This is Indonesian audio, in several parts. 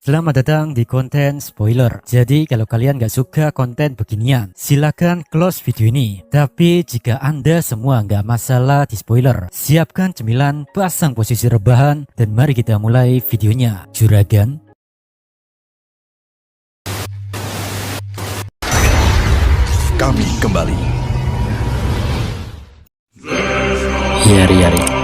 Selamat datang di konten spoiler. Jadi kalau kalian gak suka konten beginian, silakan close video ini. Tapi jika Anda semua gak masalah di spoiler, siapkan cemilan, pasang posisi rebahan, dan mari kita mulai videonya. Juragan. Kami kembali. Yari.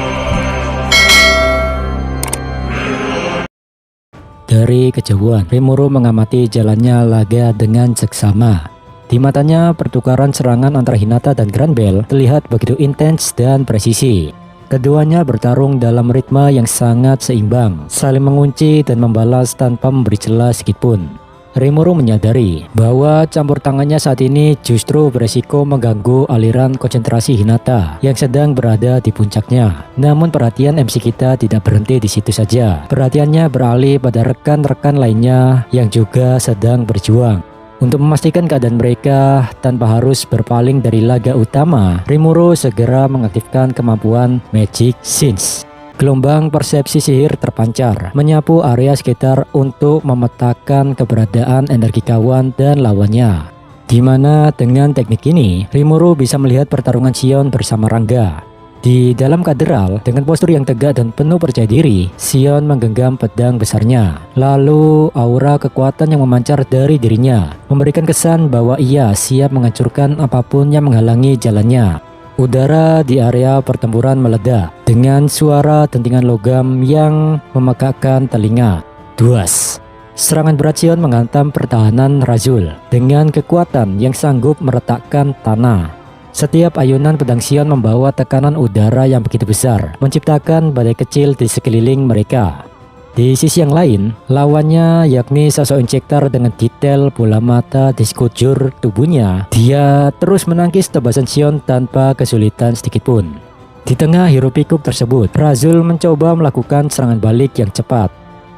Dari kejauhan, Rimuru mengamati jalannya laga dengan seksama. Di matanya, pertukaran serangan antara Hinata dan Granbell terlihat begitu intens dan presisi. Keduanya bertarung dalam ritme yang sangat seimbang, saling mengunci dan membalas tanpa memberi celah sedikitpun. Rimuru menyadari bahwa campur tangannya saat ini justru beresiko mengganggu aliran konsentrasi Hinata yang sedang berada di puncaknya. Namun perhatian MC kita tidak berhenti di situ saja. Perhatiannya beralih pada rekan-rekan lainnya yang juga sedang berjuang. Untuk memastikan keadaan mereka tanpa harus berpaling dari laga utama, Rimuru segera mengaktifkan kemampuan Magic Sense. Gelombang persepsi sihir terpancar, menyapu area sekitar untuk memetakan keberadaan energi kawan dan lawannya. Di mana dengan teknik ini, Rimuru bisa melihat pertarungan Sion bersama Rangga. Di dalam katedral, dengan postur yang tegak dan penuh percaya diri, Sion menggenggam pedang besarnya. Lalu aura kekuatan yang memancar dari dirinya memberikan kesan bahwa ia siap menghancurkan apapun yang menghalangi jalannya. Udara di area pertempuran meledak dengan suara dentingan logam yang memegahkan telinga. Duas. Serangan berat Sion menghantam pertahanan Razul dengan kekuatan yang sanggup meretakkan tanah. Setiap ayunan pedang Sion membawa tekanan udara yang begitu besar, menciptakan badai kecil di sekeliling mereka. Di sisi yang lain, lawannya yakni sosok injektor dengan detail bola mata di sekujur tubuhnya. Dia terus menangkis tebasan Sion tanpa kesulitan sedikitpun. Di tengah hiruk pikuk tersebut, Razul mencoba melakukan serangan balik yang cepat.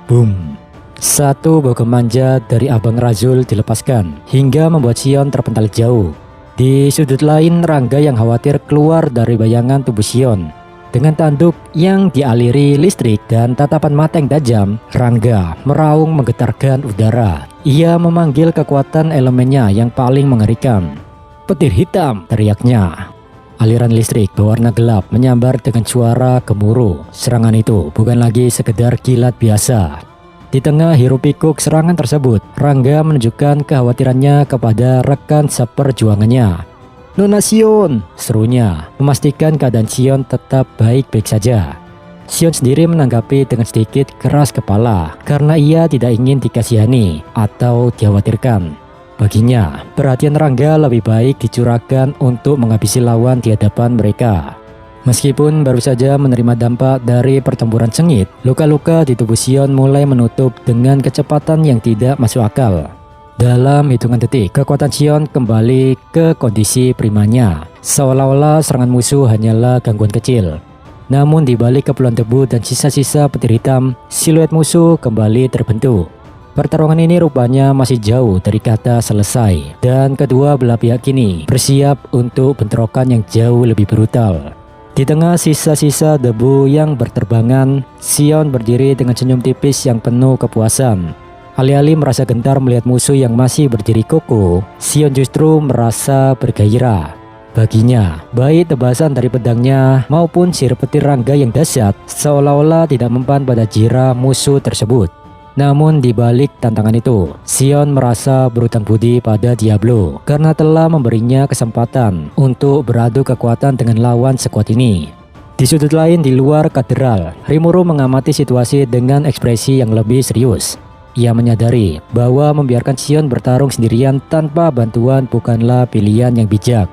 Boom! Satu bogem manja dari abang Razul dilepaskan hingga membuat Sion terpental jauh. Di sudut lain, Rangga yang khawatir keluar dari bayangan tubuh Sion. Dengan tanduk yang dialiri listrik dan tatapan mata yang tajam, Rangga meraung menggetarkan udara. Ia memanggil kekuatan elemennya yang paling mengerikan. Petir hitam, teriaknya. Aliran listrik berwarna gelap menyambar dengan suara gemuruh. Serangan itu bukan lagi sekedar kilat biasa. Di tengah hiruk pikuk serangan tersebut, Rangga menunjukkan kekhawatirannya kepada rekan seperjuangannya. "Nona Sion," serunya, memastikan keadaan Sion tetap baik-baik saja. Sion sendiri menanggapi dengan sedikit keras kepala karena ia tidak ingin dikasihani atau dikhawatirkan. Baginya, perhatian Rangga lebih baik dicurahkan untuk menghabisi lawan di hadapan mereka. Meskipun baru saja menerima dampak dari pertempuran sengit, luka-luka di tubuh Sion mulai menutup dengan kecepatan yang tidak masuk akal. Dalam hitungan detik, kekuatan Sion kembali ke kondisi primanya, seolah-olah serangan musuh hanyalah gangguan kecil. Namun di balik kepulan debu dan sisa-sisa petir hitam, siluet musuh kembali terbentuk. Pertarungan ini rupanya masih jauh dari kata selesai, dan kedua belah pihak kini bersiap untuk bentrokan yang jauh lebih brutal. Di tengah sisa-sisa debu yang berterbangan, Sion berdiri dengan senyum tipis yang penuh kepuasan. Alih-alih merasa gentar melihat musuh yang masih berdiri kokoh, Sion justru merasa bergairah. Baginya, baik tebasan dari pedangnya maupun sihir petir Rangga yang dahsyat seolah-olah tidak mempan pada jira musuh tersebut. Namun di balik tantangan itu, Sion merasa berhutang budi pada Diablo karena telah memberinya kesempatan untuk beradu kekuatan dengan lawan sekuat ini. Di sudut lain di luar katedral, Rimuru mengamati situasi dengan ekspresi yang lebih serius. Ia menyadari bahwa membiarkan Sion bertarung sendirian tanpa bantuan bukanlah pilihan yang bijak.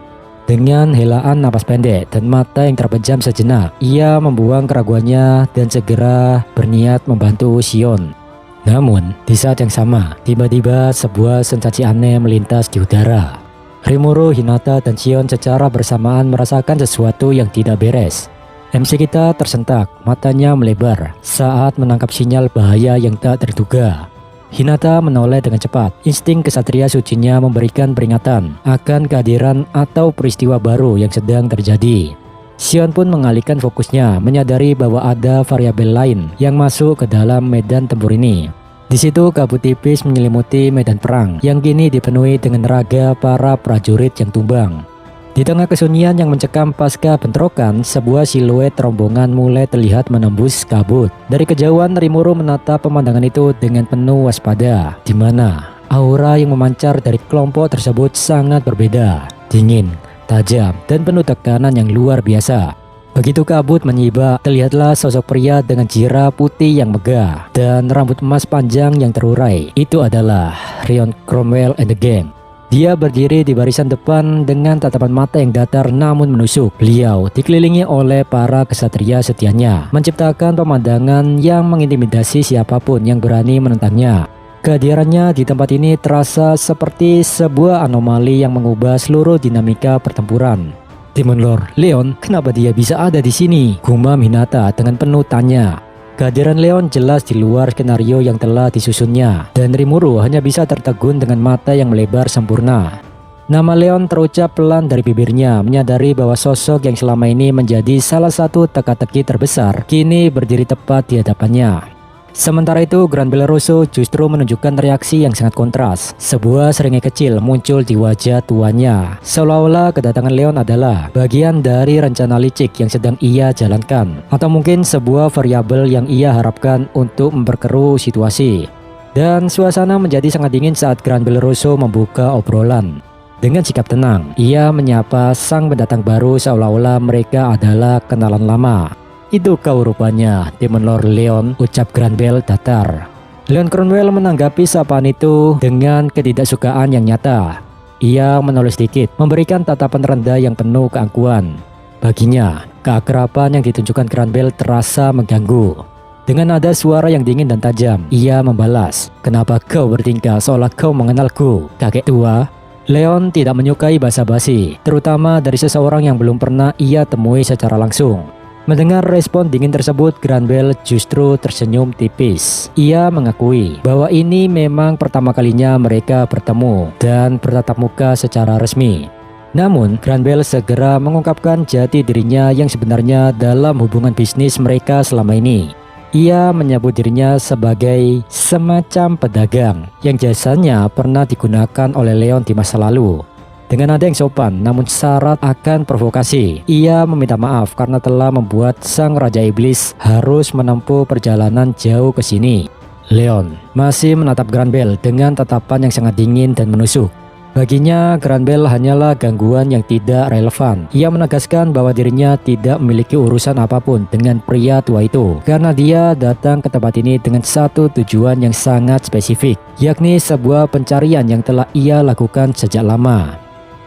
Dengan helaan napas pendek dan mata yang terpejam sejenak, ia membuang keraguannya dan segera berniat membantu Sion. Namun, di saat yang sama, tiba-tiba sebuah sensasi aneh melintas di udara. Rimuru, Hinata, dan Sion secara bersamaan merasakan sesuatu yang tidak beres. MC kita tersentak, matanya melebar saat menangkap sinyal bahaya yang tak terduga. Hinata menoleh dengan cepat. Insting kesatria sucinya memberikan peringatan akan kehadiran atau peristiwa baru yang sedang terjadi. Sion pun mengalihkan fokusnya, menyadari bahwa ada variabel lain yang masuk ke dalam medan tempur ini. Di situ kabut tipis menyelimuti medan perang yang kini dipenuhi dengan raga para prajurit yang tumbang. Di tengah kesunyian yang mencekam pasca bentrokan, sebuah siluet rombongan mulai terlihat menembus kabut. Dari kejauhan Rimuru menatap pemandangan itu dengan penuh waspada, di mana aura yang memancar dari kelompok tersebut sangat berbeda, dingin, tajam, dan penuh tekanan yang luar biasa. Begitu kabut menyibak, terlihatlah sosok pria dengan jirah putih yang megah dan rambut emas panjang yang terurai. Itu adalah Rion Cromwell and the Gang. Dia berdiri di barisan depan dengan tatapan mata yang datar namun menusuk. Beliau dikelilingi oleh para kesatria setianya, menciptakan pemandangan yang mengintimidasi siapapun yang berani menentangnya. Kehadirannya di tempat ini terasa seperti sebuah anomali yang mengubah seluruh dinamika pertempuran. Demon Lord Leon, kenapa dia bisa ada di sini? Gumam Hinata dengan penuh tanya. Kehadiran Leon jelas di luar skenario yang telah disusunnya, dan Rimuru hanya bisa tertegun dengan mata yang melebar sempurna. Nama Leon terucap pelan dari bibirnya, menyadari bahwa sosok yang selama ini menjadi salah satu teka-teki terbesar kini berdiri tepat di hadapannya. Sementara itu, Grand Belleroso justru menunjukkan reaksi yang sangat kontras. Sebuah seringai kecil muncul di wajah tuannya, seolah-olah kedatangan Leon adalah bagian dari rencana licik yang sedang ia jalankan, atau mungkin sebuah variabel yang ia harapkan untuk memperkeruh situasi. Dan suasana menjadi sangat dingin saat Grand Belleroso membuka obrolan. Dengan sikap tenang, ia menyapa sang pendatang baru seolah-olah mereka adalah kenalan lama. Itu kau rupanya, Demon Lord Leon, ucap Grand Bell datar. Leon Cromwell menanggapi sapaan itu dengan ketidaksukaan yang nyata. Ia menoleh sedikit, memberikan tatapan rendah yang penuh keangkuhan. Baginya, keakraban yang ditunjukkan Grand Bell terasa mengganggu. Dengan nada suara yang dingin dan tajam, ia membalas, "Kenapa kau bertingkah seolah kau mengenalku, kakek tua?" Leon tidak menyukai basa-basi, terutama dari seseorang yang belum pernah ia temui secara langsung. Mendengar respon dingin tersebut, Grand Bell justru tersenyum tipis. Ia mengakui bahwa ini memang pertama kalinya mereka bertemu dan bertatap muka secara resmi. Namun, Grand Bell segera mengungkapkan jati dirinya yang sebenarnya dalam hubungan bisnis mereka selama ini. Ia menyebut dirinya sebagai semacam pedagang yang jasanya pernah digunakan oleh Leon di masa lalu. Dengan nada yang sopan namun syarat akan provokasi, ia meminta maaf karena telah membuat sang Raja Iblis harus menempuh perjalanan jauh ke sini. Leon masih menatap Grand Bell dengan tatapan yang sangat dingin dan menusuk. Baginya, Grand Bell hanyalah gangguan yang tidak relevan. Ia menegaskan bahwa dirinya tidak memiliki urusan apapun dengan pria tua itu, karena dia datang ke tempat ini dengan satu tujuan yang sangat spesifik, yakni sebuah pencarian yang telah ia lakukan sejak lama.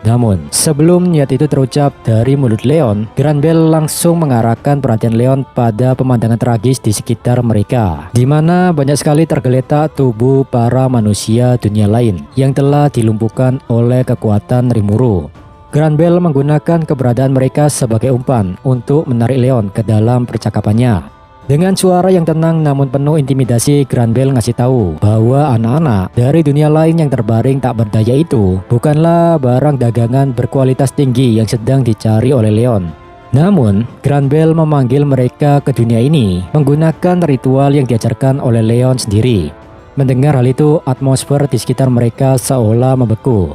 Namun, sebelum niat itu terucap dari mulut Leon, Grand Bell langsung mengarahkan perhatian Leon pada pemandangan tragis di sekitar mereka, di mana banyak sekali tergeletak tubuh para manusia dunia lain yang telah dilumpuhkan oleh kekuatan Rimuru. Grand Bell menggunakan keberadaan mereka sebagai umpan untuk menarik Leon ke dalam percakapannya. Dengan suara yang tenang namun penuh intimidasi, Grand Bell ngasih tahu bahwa anak-anak dari dunia lain yang terbaring tak berdaya itu bukanlah barang dagangan berkualitas tinggi yang sedang dicari oleh Leon. Namun, Grand Bell memanggil mereka ke dunia ini menggunakan ritual yang diajarkan oleh Leon sendiri. Mendengar hal itu, atmosfer di sekitar mereka seolah membeku.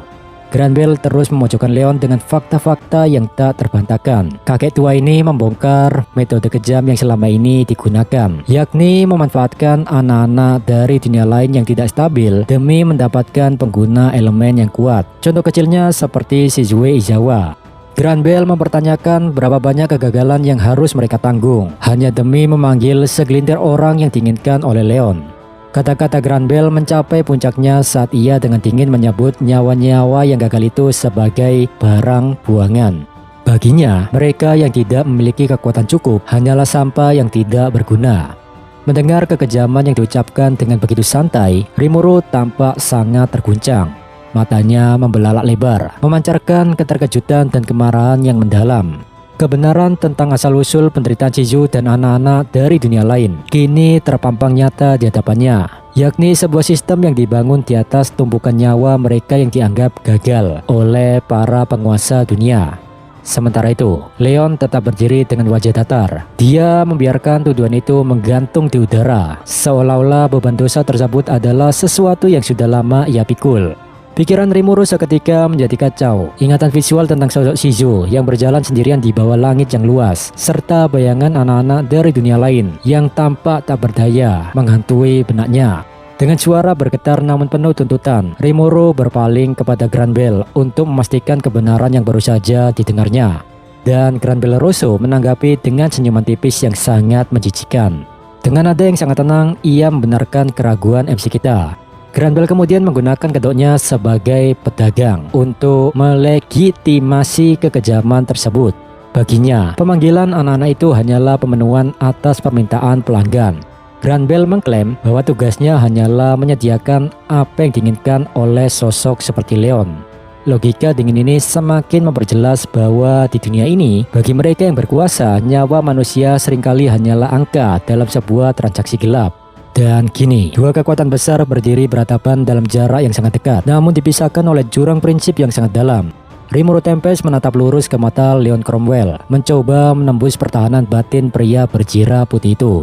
Grand Bell terus memojokkan Leon dengan fakta-fakta yang tak terbantahkan. Kakek tua ini membongkar metode kejam yang selama ini digunakan, yakni memanfaatkan anak-anak dari dunia lain yang tidak stabil demi mendapatkan pengguna elemen yang kuat. Contoh kecilnya seperti Shizue Izawa. Grand Bell mempertanyakan berapa banyak kegagalan yang harus mereka tanggung hanya demi memanggil segelintir orang yang diinginkan oleh Leon. Kata-kata Grand Bell mencapai puncaknya saat ia dengan dingin menyebut nyawa-nyawa yang gagal itu sebagai barang buangan. Baginya, mereka yang tidak memiliki kekuatan cukup hanyalah sampah yang tidak berguna. Mendengar kekejaman yang diucapkan dengan begitu santai, Rimuru tampak sangat terguncang. Matanya membelalak lebar, memancarkan keterkejutan dan kemarahan yang mendalam. Kebenaran tentang asal-usul penderitaan Shizu dan anak-anak dari dunia lain kini terpampang nyata di hadapannya, yakni sebuah sistem yang dibangun di atas tumpukan nyawa mereka yang dianggap gagal oleh para penguasa dunia. Sementara itu, Leon tetap berdiri dengan wajah datar. Dia membiarkan tuduhan itu menggantung di udara, seolah-olah beban dosa tersebut adalah sesuatu yang sudah lama ia pikul. Pikiran Rimuru seketika menjadi kacau. Ingatan visual tentang sosok Shizu yang berjalan sendirian di bawah langit yang luas, serta bayangan anak-anak dari dunia lain yang tampak tak berdaya menghantui benaknya. Dengan suara bergetar namun penuh tuntutan, Rimuru berpaling kepada Granbell untuk memastikan kebenaran yang baru saja didengarnya. Dan Granbell Rosso menanggapi dengan senyuman tipis yang sangat menjijikan. Dengan nada yang sangat tenang, ia membenarkan keraguan MC kita. Granbell kemudian menggunakan kedoknya sebagai pedagang untuk melegitimasi kekejaman tersebut. Baginya, pemanggilan anak-anak itu hanyalah pemenuhan atas permintaan pelanggan. Granbell mengklaim bahwa tugasnya hanyalah menyediakan apa yang diinginkan oleh sosok seperti Leon. Logika dingin ini semakin memperjelas bahwa di dunia ini, bagi mereka yang berkuasa, nyawa manusia seringkali hanyalah angka dalam sebuah transaksi gelap. Dan kini, dua kekuatan besar berdiri berhadapan dalam jarak yang sangat dekat, namun dipisahkan oleh jurang prinsip yang sangat dalam. Rimuru Tempest menatap lurus ke mata Leon Cromwell, mencoba menembus pertahanan batin pria berjira putih itu.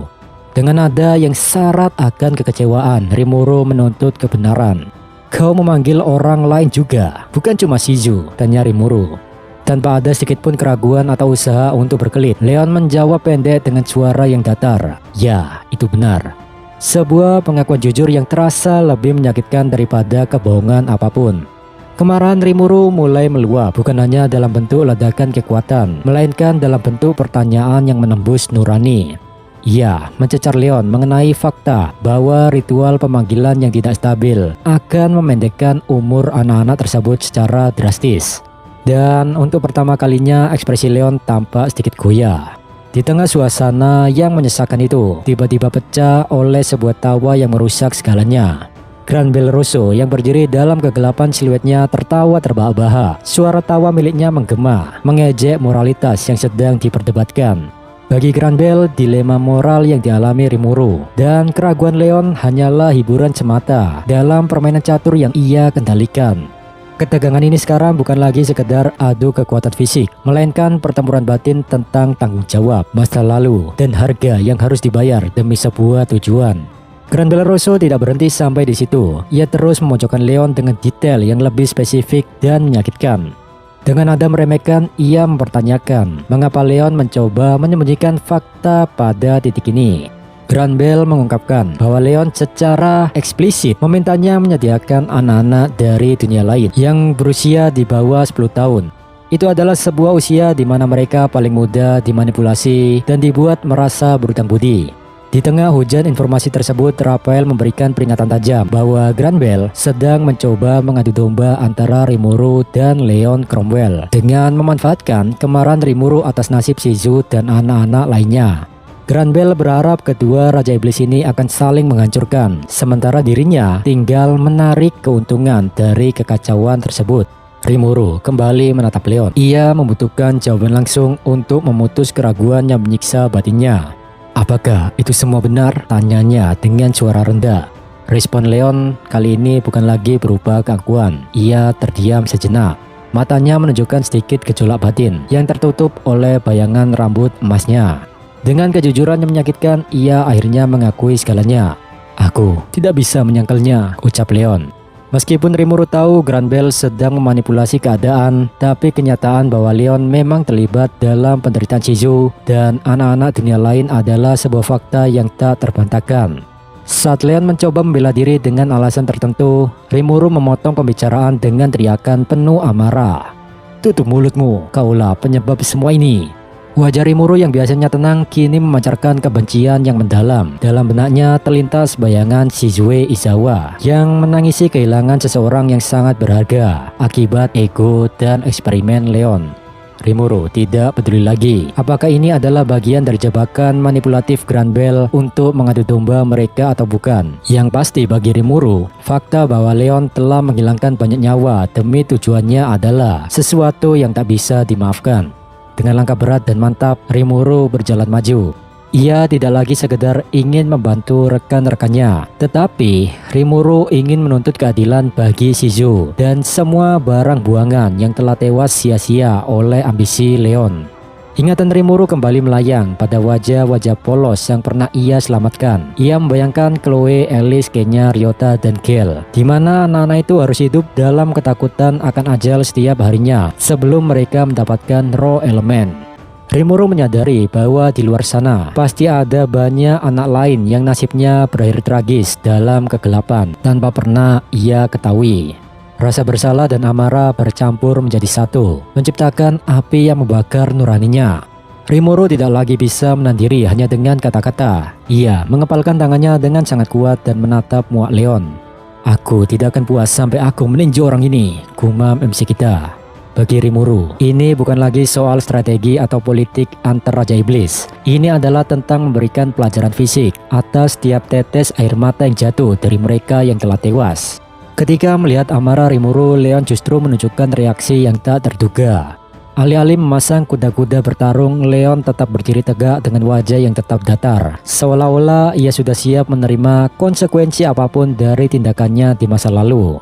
Dengan nada yang syarat akan kekecewaan, Rimuru menuntut kebenaran. "Kau memanggil orang lain juga, bukan cuma Shizu," tanya Rimuru. Tanpa ada sedikit pun keraguan atau usaha untuk berkelit, Leon menjawab pendek dengan suara yang datar. "Ya, itu benar." Sebuah pengakuan jujur yang terasa lebih menyakitkan daripada kebohongan apapun. Kemarahan Rimuru mulai meluap, bukan hanya dalam bentuk ledakan kekuatan, melainkan dalam bentuk pertanyaan yang menembus nurani. Ia mencecar Leon mengenai fakta bahwa ritual pemanggilan yang tidak stabil akan memendekkan umur anak-anak tersebut secara drastis. Dan untuk pertama kalinya ekspresi Leon tampak sedikit goyah. Di tengah suasana yang menyesakan itu, tiba-tiba pecah oleh sebuah tawa yang merusak segalanya. Granbell Rosso yang berdiri dalam kegelapan siluetnya tertawa terbahak-bahak. Suara tawa miliknya menggema, mengejek moralitas yang sedang diperdebatkan. Bagi Granbell, dilema moral yang dialami Rimuru dan keraguan Leon hanyalah hiburan semata dalam permainan catur yang ia kendalikan. Ketegangan ini sekarang bukan lagi sekedar adu kekuatan fisik, melainkan pertempuran batin tentang tanggung jawab, masa lalu, dan harga yang harus dibayar demi sebuah tujuan. Granbell Rosso tidak berhenti sampai di situ. Ia terus memojokkan Leon dengan detail yang lebih spesifik dan menyakitkan. Dengan nada meremehkan, ia mempertanyakan mengapa Leon mencoba menyembunyikan fakta pada titik ini. Granbell mengungkapkan bahwa Leon secara eksplisit memintanya menyediakan anak-anak dari dunia lain yang berusia di bawah 10 tahun. Itu adalah sebuah usia di mana mereka paling mudah dimanipulasi dan dibuat merasa berhutang budi. Di tengah hujan informasi tersebut, Raphael memberikan peringatan tajam bahwa Granbell sedang mencoba mengadu domba antara Rimuru dan Leon Cromwell dengan memanfaatkan kemarahan Rimuru atas nasib Shizu dan anak-anak lainnya. Granbell berharap kedua Raja Iblis ini akan saling menghancurkan, sementara dirinya tinggal menarik keuntungan dari kekacauan tersebut. Rimuru kembali menatap Leon. Ia membutuhkan jawaban langsung untuk memutus keraguan yang menyiksa batinnya. "Apakah itu semua benar?" tanyanya dengan suara rendah. Respon Leon kali ini bukan lagi berupa keangkuhan. Ia terdiam sejenak. Matanya menunjukkan sedikit gejolak batin yang tertutup oleh bayangan rambut emasnya. Dengan kejujuran yang menyakitkan, ia akhirnya mengakui segalanya. "Aku tidak bisa menyangkalnya," ucap Leon. Meskipun Rimuru tahu Granbell sedang memanipulasi keadaan, tapi kenyataan bahwa Leon memang terlibat dalam penderitaan Shizu dan anak-anak dunia lain adalah sebuah fakta yang tak terbantahkan. Saat Leon mencoba membela diri dengan alasan tertentu, Rimuru memotong pembicaraan dengan teriakan penuh amarah. "Tutup mulutmu, kaulah penyebab semua ini." Wajah Rimuru yang biasanya tenang kini memancarkan kebencian yang mendalam. Dalam benaknya terlintas bayangan Shizue Izawa yang menangisi kehilangan seseorang yang sangat berharga akibat ego dan eksperimen Leon. Rimuru tidak peduli lagi apakah ini adalah bagian dari jebakan manipulatif Granbell untuk mengadu domba mereka atau bukan. Yang pasti bagi Rimuru, fakta bahwa Leon telah menghilangkan banyak nyawa demi tujuannya adalah sesuatu yang tak bisa dimaafkan. Dengan langkah berat dan mantap, Rimuru berjalan maju. Ia tidak lagi sekedar ingin membantu rekan-rekannya, tetapi Rimuru ingin menuntut keadilan bagi Shizu dan semua barang buangan yang telah tewas sia-sia oleh ambisi Leon. Ingatan Rimuru kembali melayang pada wajah-wajah polos yang pernah ia selamatkan. Ia membayangkan Chloe, Alice, Kenya, Ryota, dan Gale, di mana anak-anak itu harus hidup dalam ketakutan akan ajal setiap harinya sebelum mereka mendapatkan raw element. Rimuru menyadari bahwa di luar sana pasti ada banyak anak lain yang nasibnya berakhir tragis dalam kegelapan tanpa pernah ia ketahui. Rasa bersalah dan amarah bercampur menjadi satu, menciptakan api yang membakar nuraninya. Rimuru tidak lagi bisa menandiri hanya dengan kata-kata. Ia mengepalkan tangannya dengan sangat kuat dan menatap muak Leon. "Aku tidak akan puas sampai aku meninjau orang ini," gumam MC kita. Bagi Rimuru, ini bukan lagi soal strategi atau politik antar Raja Iblis. Ini adalah tentang memberikan pelajaran fisik atas setiap tetes air mata yang jatuh dari mereka yang telah tewas. Ketika melihat amarah Rimuru, Leon justru menunjukkan reaksi yang tak terduga. Alih-alih memasang kuda-kuda bertarung, Leon tetap berdiri tegak dengan wajah yang tetap datar. Seolah-olah ia sudah siap menerima konsekuensi apapun dari tindakannya di masa lalu.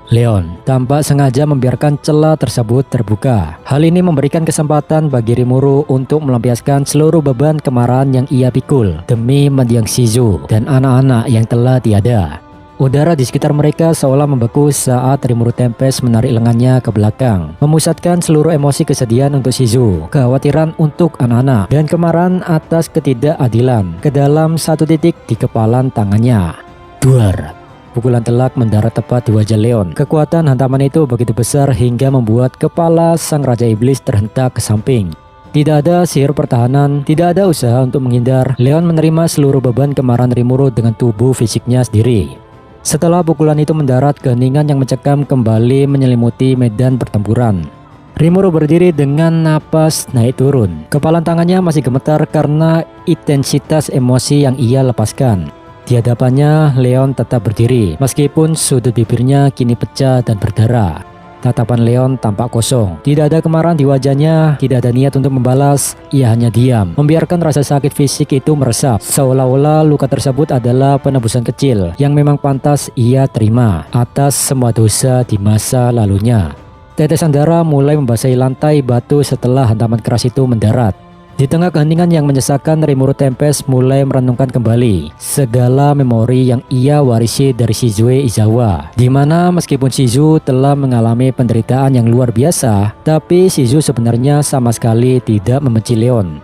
Leon tampak sengaja membiarkan celah tersebut terbuka. Hal ini memberikan kesempatan bagi Rimuru untuk melampiaskan seluruh beban kemarahan yang ia pikul demi mendiang Shizu dan anak-anak yang telah tiada. Udara di sekitar mereka seolah membeku saat Rimuru Tempest menarik lengannya ke belakang, memusatkan seluruh emosi kesedihan untuk Shizu, kekhawatiran untuk anak-anak, dan kemarahan atas ketidakadilan ke dalam satu titik di kepalan tangannya. Duar! Pukulan telak mendarat tepat di wajah Leon. Kekuatan hantaman itu begitu besar hingga membuat kepala sang Raja Iblis terhentak ke samping. Tidak ada sihir pertahanan, tidak ada usaha untuk menghindar. Leon menerima seluruh beban kemarahan Rimuru dengan tubuh fisiknya sendiri. Setelah pukulan itu mendarat, keheningan yang mencekam kembali menyelimuti medan pertempuran. Rimuru berdiri dengan napas naik turun. Kepalan tangannya masih gemetar karena intensitas emosi yang ia lepaskan. Di hadapannya, Leon tetap berdiri, meskipun sudut bibirnya kini pecah dan berdarah. Tatapan Leon tampak kosong, tidak ada kemarahan di wajahnya, tidak ada niat untuk membalas. Ia hanya diam, membiarkan rasa sakit fisik itu meresap, seolah-olah luka tersebut adalah penebusan kecil yang memang pantas ia terima atas semua dosa di masa lalunya. Tetesan darah mulai membasahi lantai batu setelah hantaman keras itu mendarat. Di tengah keheningan yang menyesakan, Rimuru Tempest mulai merenungkan kembali segala memori yang ia warisi dari Shizue Izawa, di mana meskipun Shizu telah mengalami penderitaan yang luar biasa, tapi Shizu sebenarnya sama sekali tidak membenci Leon.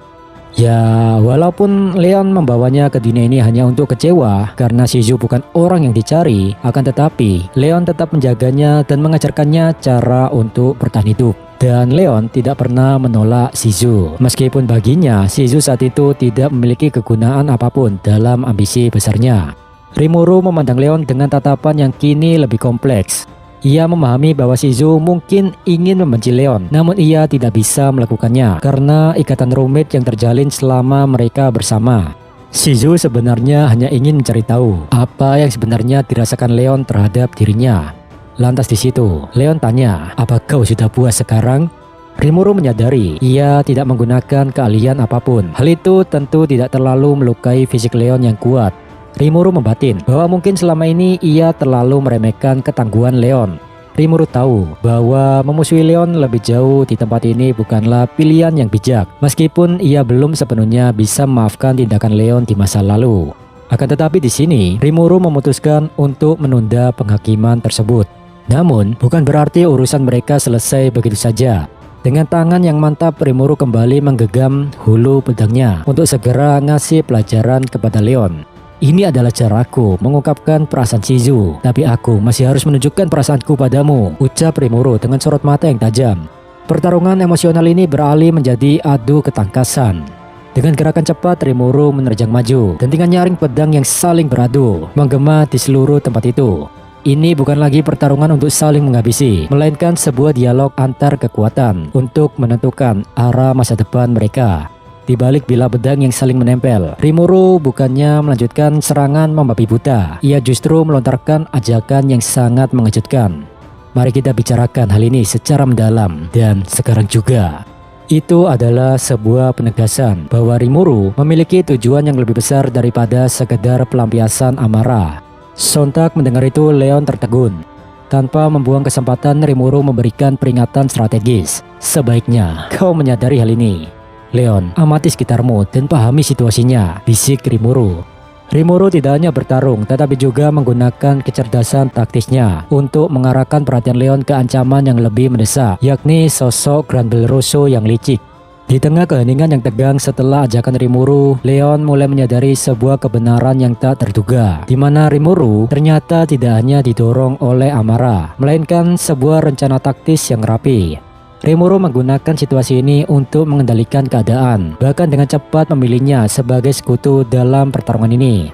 Ya, walaupun Leon membawanya ke dunia ini hanya untuk kecewa karena Shizu bukan orang yang dicari, akan tetapi Leon tetap menjaganya dan mengajarkannya cara untuk bertahan hidup. Dan Leon tidak pernah menolak Shizu, meskipun baginya Shizu saat itu tidak memiliki kegunaan apapun dalam ambisi besarnya. Rimuru memandang Leon dengan tatapan yang kini lebih kompleks. Ia memahami bahwa Shizu mungkin ingin membenci Leon, namun ia tidak bisa melakukannya karena ikatan rumit yang terjalin selama mereka bersama. Shizu sebenarnya hanya ingin mencari tahu apa yang sebenarnya dirasakan Leon terhadap dirinya. Lantas di situ, Leon tanya, "Apa kau sudah puas sekarang?" Rimuru menyadari ia tidak menggunakan keahlian apapun. Hal itu tentu tidak terlalu melukai fisik Leon yang kuat. Rimuru membatin bahwa mungkin selama ini ia terlalu meremehkan ketangguhan Leon. Rimuru tahu bahwa memusuhi Leon lebih jauh di tempat ini bukanlah pilihan yang bijak, meskipun ia belum sepenuhnya bisa memaafkan tindakan Leon di masa lalu. Akan tetapi di sini, Rimuru memutuskan untuk menunda penghakiman tersebut. Namun, bukan berarti urusan mereka selesai begitu saja. Dengan tangan yang mantap, Rimuru kembali menggenggam hulu pedangnya untuk segera ngasih pelajaran kepada Leon. "Ini adalah caraku mengungkapkan perasaan Shizu, tapi aku masih harus menunjukkan perasaanku padamu," ucap Rimuru dengan sorot mata yang tajam. Pertarungan emosional ini beralih menjadi adu ketangkasan. Dengan gerakan cepat, Rimuru menerjang maju dan dengan nyaring pedang yang saling beradu menggema di seluruh tempat itu. Ini bukan lagi pertarungan untuk saling menghabisi, melainkan sebuah dialog antar kekuatan untuk menentukan arah masa depan mereka. Di balik bilah pedang yang saling menempel, Rimuru bukannya melanjutkan serangan membabi buta. Ia justru melontarkan ajakan yang sangat mengejutkan. "Mari kita bicarakan hal ini secara mendalam dan sekarang juga." Itu adalah sebuah penegasan bahwa Rimuru memiliki tujuan yang lebih besar daripada sekedar pelampiasan amarah. Sontak mendengar itu, Leon tertegun. Tanpa membuang kesempatan, Rimuru memberikan peringatan strategis. Sebaiknya kau menyadari hal ini. Leon, amati sekitarmu dan pahami situasinya, bisik Rimuru. Rimuru tidak hanya bertarung, tetapi juga menggunakan kecerdasan taktisnya untuk mengarahkan perhatian Leon ke ancaman yang lebih mendesak, yakni sosok Granbel Rosso yang licik. Di tengah keheningan yang tegang setelah ajakan Rimuru, Leon mulai menyadari sebuah kebenaran yang tak terduga, di mana Rimuru ternyata tidak hanya didorong oleh amarah, melainkan sebuah rencana taktis yang rapi. Rimuru menggunakan situasi ini untuk mengendalikan keadaan, bahkan dengan cepat memilihnya sebagai sekutu dalam pertarungan ini.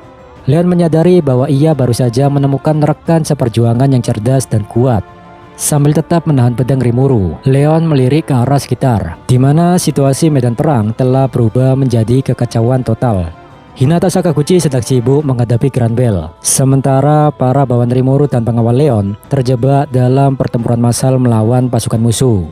Leon menyadari bahwa ia baru saja menemukan rekan seperjuangan yang cerdas dan kuat. Sambil tetap menahan pedang Rimuru, Leon melirik ke arah sekitar, di mana situasi medan perang telah berubah menjadi kekacauan total. Hinata Sakaguchi sedang sibuk menghadapi Granbel, sementara para bawahan Rimuru dan pengawal Leon terjebak dalam pertempuran massal melawan pasukan musuh.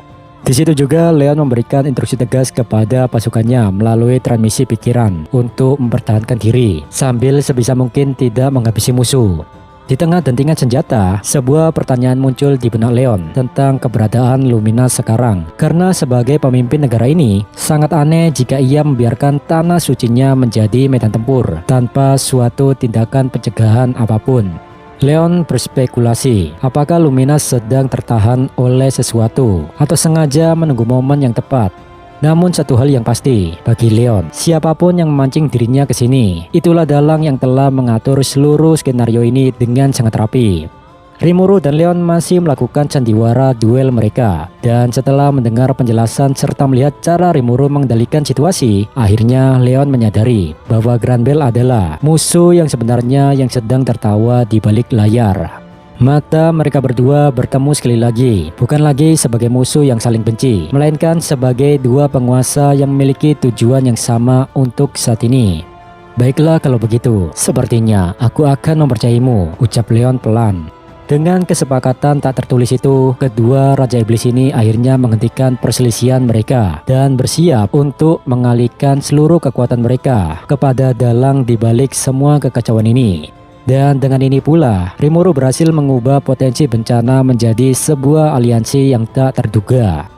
Di situ juga Leon memberikan instruksi tegas kepada pasukannya melalui transmisi pikiran untuk mempertahankan diri sambil sebisa mungkin tidak menghabisi musuh. Di tengah dentingan senjata, sebuah pertanyaan muncul di benak Leon tentang keberadaan Lumina sekarang. Karena sebagai pemimpin negara ini, sangat aneh jika ia membiarkan tanah sucinya menjadi medan tempur tanpa suatu tindakan pencegahan apapun. Leon berspekulasi, apakah Lumina sedang tertahan oleh sesuatu atau sengaja menunggu momen yang tepat. Namun satu hal yang pasti bagi Leon, siapapun yang memancing dirinya ke sini, itulah dalang yang telah mengatur seluruh skenario ini dengan sangat rapi. Rimuru dan Leon masih melakukan sandiwara duel mereka, dan setelah mendengar penjelasan serta melihat cara Rimuru mengendalikan situasi, akhirnya Leon menyadari bahwa Granbel adalah musuh yang sebenarnya yang sedang tertawa di balik layar. Mata mereka berdua bertemu sekali lagi, bukan lagi sebagai musuh yang saling benci, melainkan sebagai dua penguasa yang memiliki tujuan yang sama untuk saat ini. Baiklah kalau begitu, sepertinya aku akan mempercayaimu, ucap Leon pelan. Dengan kesepakatan tak tertulis itu, kedua Raja Iblis ini akhirnya menghentikan perselisihan mereka dan bersiap untuk mengalihkan seluruh kekuatan mereka kepada dalang di balik semua kekacauan ini. Dan dengan ini pula, Rimuru berhasil mengubah potensi bencana menjadi sebuah aliansi yang tak terduga.